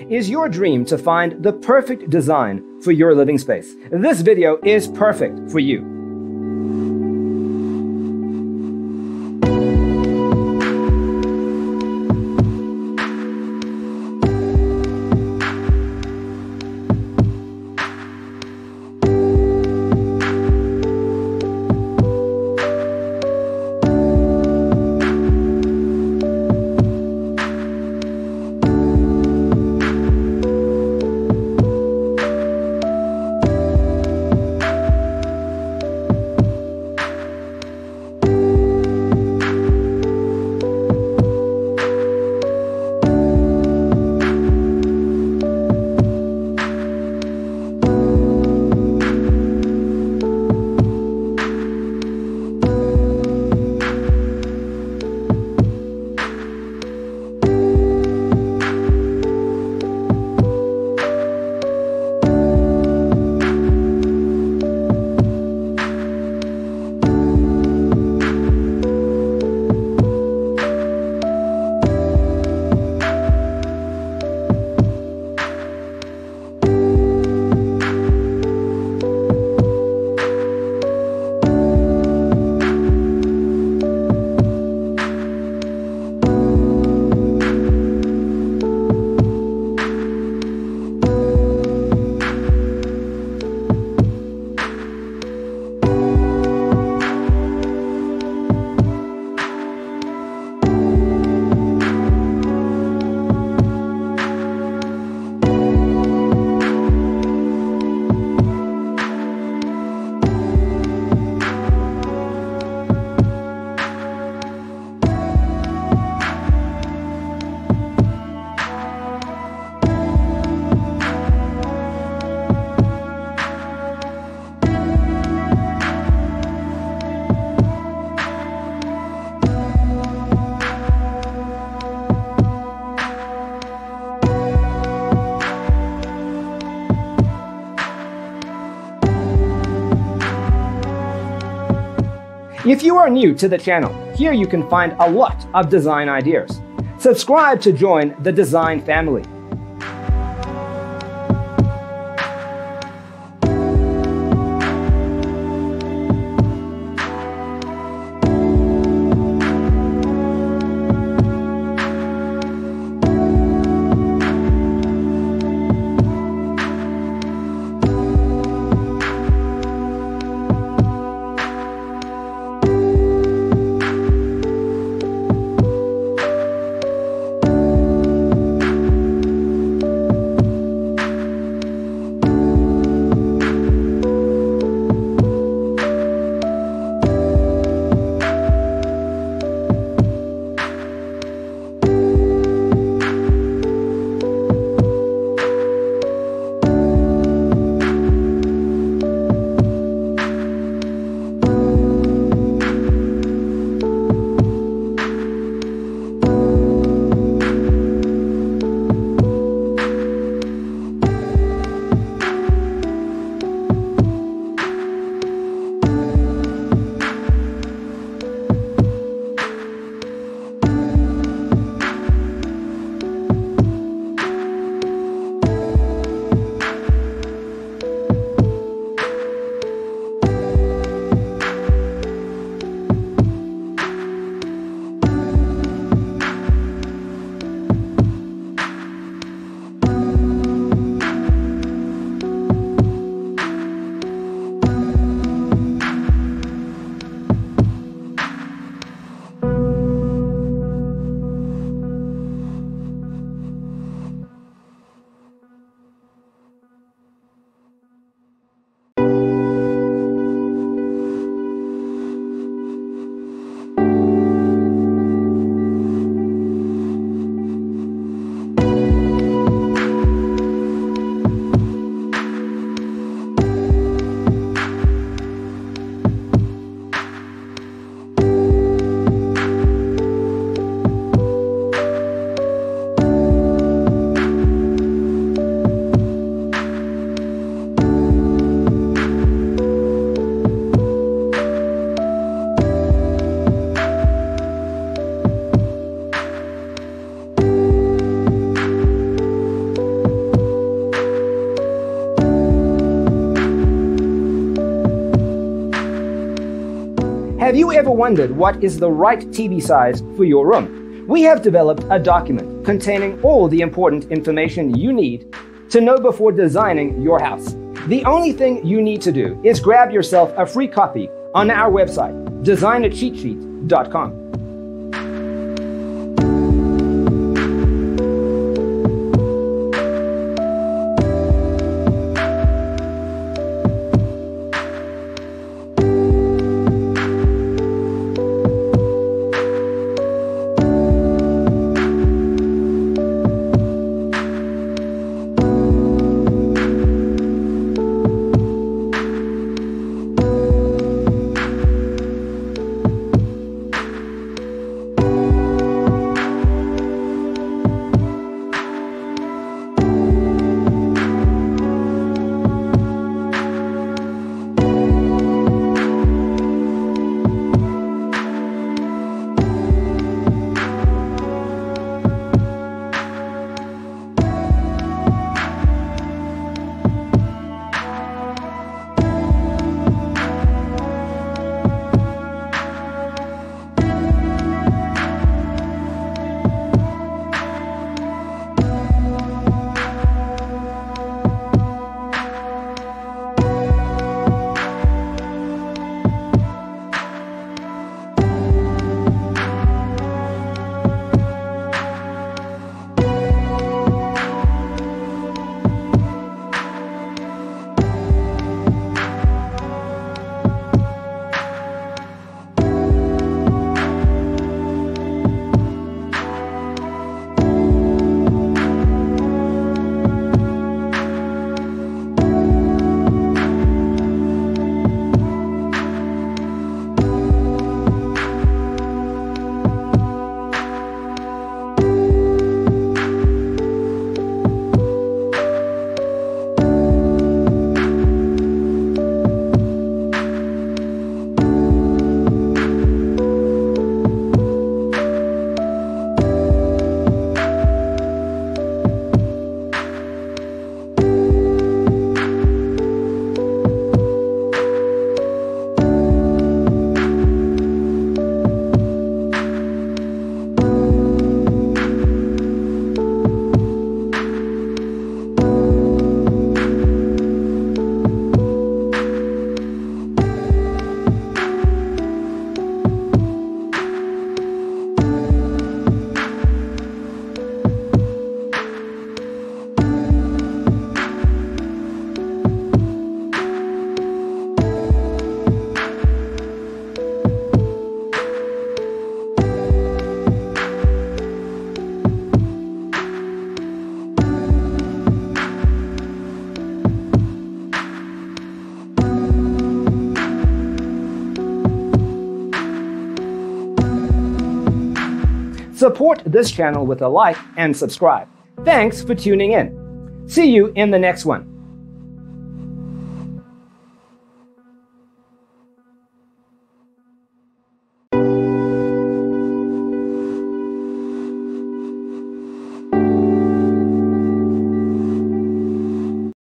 Is your dream to find the perfect design for your living space? This video is perfect for you. If you are new to the channel, here you can find a lot of design ideas. Subscribe to join the design family. Have you ever wondered what is the right TV size for your room? We have developed a document containing all the important information you need to know before designing your house. The only thing you need to do is grab yourself a free copy on our website, designacheatsheet.com. Support this channel with a like and subscribe. Thanks for tuning in. See you in the next one.